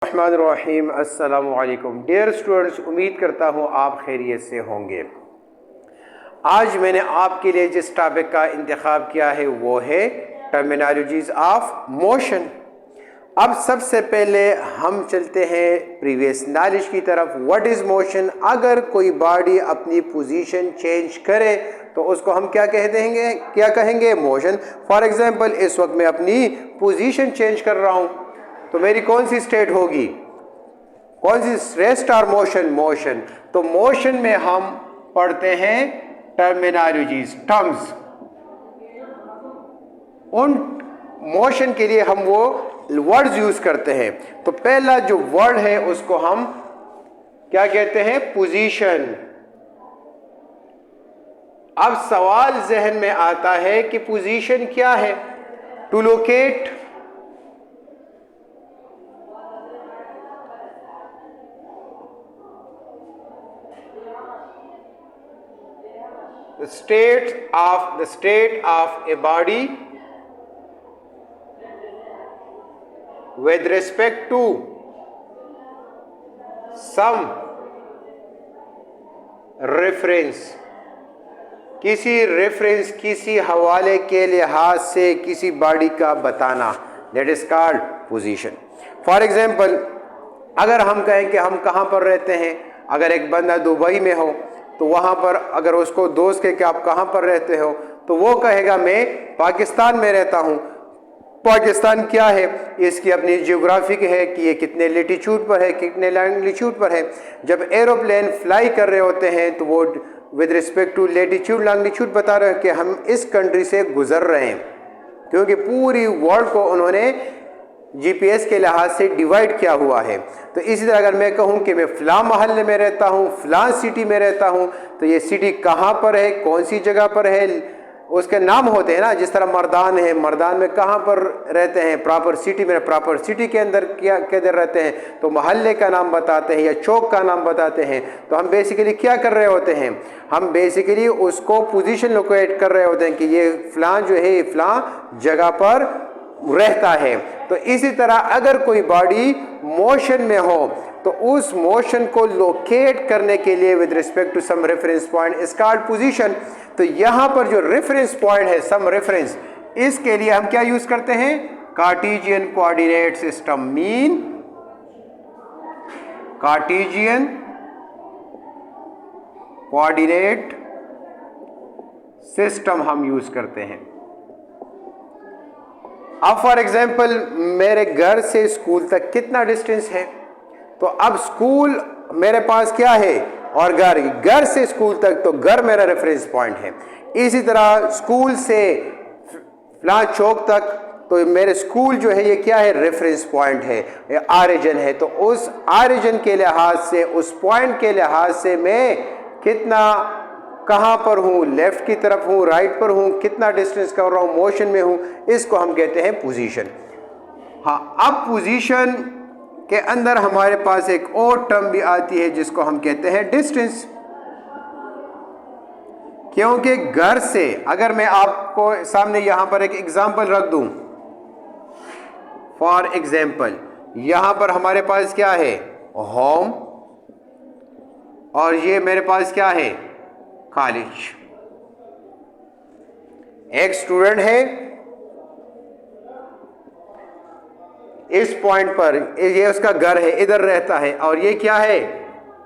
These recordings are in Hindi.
रहमानिर्रहीम। अस्सलामु अलैकुम डियर स्टूडेंट्स, उम्मीद करता हूँ आप खैरियत से होंगे। आज मैंने आपके लिए जिस टॉपिक का इंतखाब किया है वो है टर्मिनोलॉजीज ऑफ मोशन। अब सबसे पहले हम चलते हैं प्रीवियस नॉलेज की तरफ। What is motion? अगर कोई बॉडी अपनी पोजीशन चेंज करे तो उसको हम क्या कहेंगे? मोशन। फॉर एग्जांपल, इस वक्त मैं अपनी पोजीशन चेंज कर रहा हूँ तो मेरी कौन सी स्टेट होगी? कौन सी? रेस्ट और मोशन? मोशन। तो मोशन में हम पढ़ते हैं टर्मिनोलॉजीज, टर्म्स। उन मोशन के लिए हम वो वर्ड्स यूज करते हैं। तो पहला जो वर्ड है उसको हम क्या कहते हैं? पोजीशन। अब सवाल जहन में आता है कि पोजीशन क्या है? To locate the state of a body with respect to some reference, किसी रेफरेंस, किसी हवाले के लिहाज से किसी बॉडी का बताना, that is called position. For example, अगर हम कहें कि हम कहाँ पर रहते हैं, अगर एक बंदा दुबई में हो तो वहाँ पर अगर उसको दोस्त कहे कि आप कहाँ पर रहते हो तो वो कहेगा मैं पाकिस्तान में रहता हूँ। पाकिस्तान क्या है? इसकी अपनी जियोग्राफिक है कि ये कितने लेटीट्यूड पर है, कितने लॉन्गिट्यूड पर है। जब एरोप्लेन फ्लाई कर रहे होते हैं तो वो with respect to latitude longitude बता रहे हैं कि हम इस कंट्री से गुजर रहे हैं, क्योंकि पूरी वर्ल्ड को उन्होंने जीपीएस के लिहाज से डिवाइड किया हुआ है। तो इसी तरह अगर मैं कहूँ कि मैं फ़लाँ महल्ले में रहता हूँ, फ़लाँ सिटी में रहता हूँ, तो ये सिटी कहाँ पर है, कौन सी जगह पर है, उसके नाम होते हैं ना। जिस तरह मर्दान है, मर्दान में कहाँ पर रहते हैं? प्रॉपर सिटी में। प्रॉपर सिटी के अंदर क्या किधर रहते हैं? तो महल्ले का नाम बताते हैं या चौक का नाम बताते हैं। तो हम बेसिकली क्या कर रहे होते हैं? हम बेसिकली उसको पोजीशन लोकेट कर रहे होते हैं कि ये फ़लाँ जो है फ़लाँ जगह पर रहता है। तो इसी तरह अगर कोई बॉडी मोशन में हो तो उस मोशन को लोकेट करने के लिए with respect to some reference point is called position. तो यहाँ पर जो रेफरेंस पॉइंट है, सम रेफरेंस, इसके लिए हम क्या यूज करते हैं? Cartesian coordinate system. Mean Cartesian coordinate system हम यूज करते हैं। अब फॉर एग्जाम्पल, मेरे घर से स्कूल तक कितना डिस्टेंस है? तो अब स्कूल मेरे पास क्या है और घर से स्कूल तक, तो घर मेरा रेफरेंस पॉइंट है। इसी तरह स्कूल से फलां चौक तक, तो मेरे स्कूल जो है ये क्या है? रेफरेंस पॉइंट है, ये ऑरिजिन है। तो उस ऑरिजिन के लिहाज से, उस पॉइंट के लिहाज से मैं कितना कहाँ पर हूँ, लेफ्ट की तरफ हूँ, राइट पर हूँ, कितना डिस्टेंस कर रहा हूँ, मोशन में हूँ, इसको हम कहते हैं पोजीशन। हाँ, अब पोजीशन के अंदर हमारे पास एक और टर्म भी आती है जिसको हम कहते हैं डिस्टेंस। क्योंकि घर से, अगर मैं आपको सामने यहाँ पर एक एग्जाम्पल रख दूँ, फॉर एग्जाम्पल यहाँ पर हमारे पास क्या है? होम, और ये मेरे पास क्या है? कॉलेज। एक स्टूडेंट है इस पॉइंट पर, ये उसका घर है, इधर रहता है, और ये क्या है?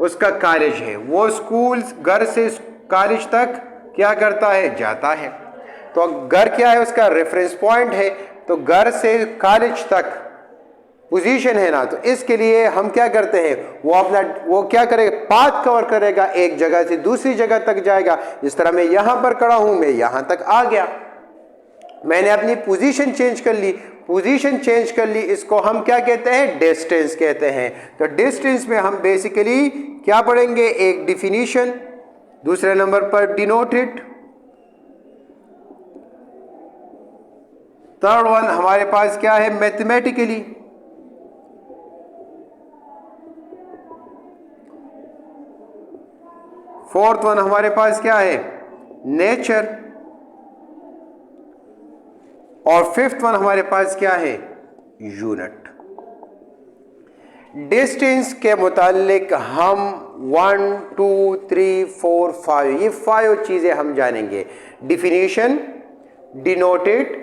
उसका कॉलेज है। वो स्कूल घर से कॉलेज तक क्या करता है? जाता है। तो घर क्या है? उसका रेफरेंस पॉइंट है। तो घर से कॉलेज तक पोजीशन है ना। तो इसके लिए हम क्या करते हैं? वो क्या करेगा? पाथ कवर करेगा, एक जगह से दूसरी जगह तक जाएगा। जिस तरह मैं यहां पर खड़ा हूं, मैं यहां तक आ गया, मैंने अपनी पोजीशन चेंज कर ली। पोजीशन चेंज कर ली, इसको हम क्या कहते हैं? डिस्टेंस कहते हैं। तो डिस्टेंस में हम बेसिकली क्या पढ़ेंगे? एक डिफिनीशन, दूसरे नंबर पर डिनोटेड, थर्ड वन हमारे पास क्या है? मैथमेटिकली, फोर्थ वन हमारे पास क्या है? नेचर, और फिफ्थ वन हमारे पास क्या है? यूनिट। डिस्टेंस के मुतालिक हम 1 2 3 4 5 ये 5 चीज़ें हम जानेंगे। Definition, denoted,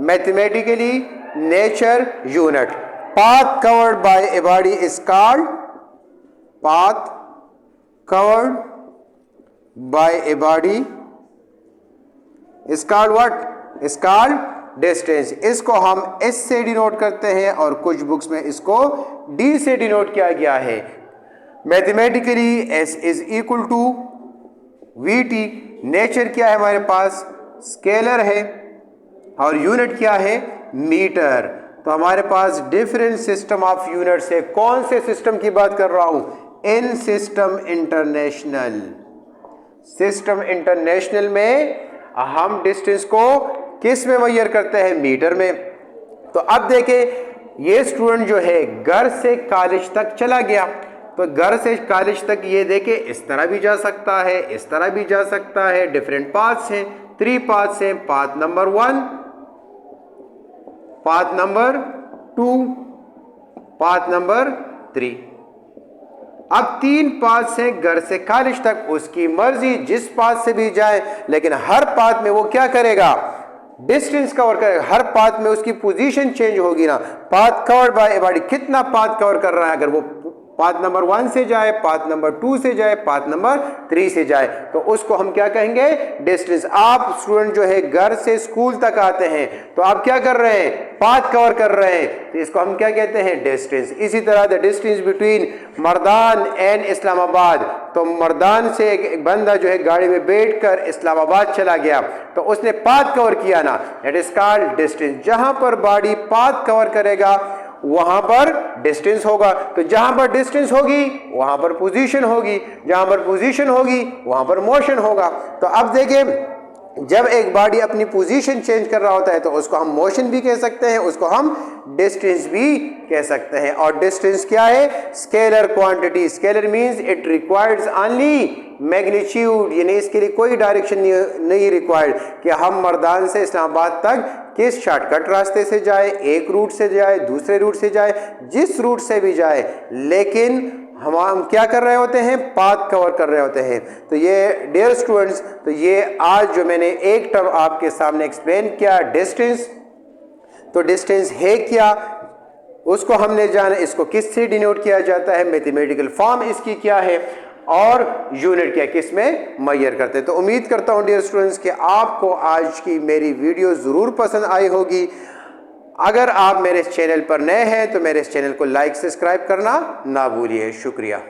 mathematically, nature, unit. Path covered by a body is called, path covered by a body is called what? Is called distance. इसको हम एस से डिनोट करते हैं और कुछ बुक्स में इसको डी से डिनोट किया गया है। Mathematically S is equal to V T. Nature क्या है हमारे पास? स्केलर है। और यूनिट क्या है? मीटर। तो हमारे पास डिफरेंट सिस्टम ऑफ यूनिट्स है। कौन से सिस्टम की बात कर रहा हूं? इन सिस्टम इंटरनेशनल। सिस्टम इंटरनेशनल में हम डिस्टेंस को किस में मेजर करते हैं? मीटर में। तो अब देखें, ये स्टूडेंट जो है घर से कॉलेज तक चला गया, तो घर से कॉलेज तक ये देखें इस तरह भी जा सकता है, इस तरह भी जा सकता है। डिफरेंट पाथ्स हैं, 3 पाथ्स हैं। Path number 1, path number 2, path number 3। अब 3 पाथ से घर से कॉलेज तक, उसकी मर्जी जिस पाथ से भी जाए, लेकिन हर पाथ में वो क्या करेगा? डिस्टेंस कवर करेगा। हर पाथ में उसकी पोजीशन चेंज होगी ना। Path cover by a body, कितना पाथ कवर कर रहा है? अगर वो पाथ नंबर 1 से जाए, पाथ नंबर 2 से जाए, पाथ नंबर 3 से जाए, तो उसको हम क्या कहेंगे? डिस्टेंस। आप स्टूडेंट जो है घर से स्कूल तक आते हैं, तो आप क्या कर रहे हैं? पाथ कवर कर रहे हैं, तो इसको हम क्या कहते हैं? डिस्टेंस। इसी तरह the distance between Mardan and Islamabad, तो मर्दान से एक बंदा जो है गाड़ी में बैठकर इस्लामाबाद चला गया, तो उसने पाथ कवर किया ना, दैट इज कॉल्ड डिस्टेंस। जहां पर बॉडी पाथ कवर करेगा वहां पर डिस्टेंस होगा। तो जहां पर डिस्टेंस होगी वहां पर पोजीशन होगी, जहां पर पोजीशन होगी वहां पर मोशन होगा। तो अब देखिए, जब एक बॉडी अपनी पोजीशन चेंज कर रहा होता है तो उसको हम मोशन भी कह सकते हैं, उसको हम डिस्टेंस भी कह सकते हैं। और डिस्टेंस क्या है? Scalar quantity. Scalar means it requires only magnitude, यानी इसके लिए कोई डायरेक्शन नहीं रिक्वायर्ड कि हम मर्दान से इस्लामाबाद तक किस शॉर्टकट रास्ते से जाए, एक रूट से जाए, दूसरे रूट से जाए, जिस रूट से भी जाए, लेकिन हम क्या कर रहे होते हैं? पाथ कवर कर रहे होते हैं। तो ये डियर स्टूडेंट्स, तो ये आज जो मैंने एक टर्म आपके सामने एक्सप्लेन किया, डिस्टेंस। तो डिस्टेंस है क्या, उसको हमने जाना। इसको किससे डिनोट किया जाता है? मैथमेटिकल फॉर्म इसकी क्या है, और यूनिट क्या किस में मेजर करते हैं। तो उम्मीद करता हूं डियर स्टूडेंट्स कि आपको आज की मेरी वीडियो ज़रूर पसंद आई होगी। अगर आप मेरे इस चैनल पर नए हैं तो मेरे इस चैनल को लाइक सब्सक्राइब करना ना भूलिए। शुक्रिया।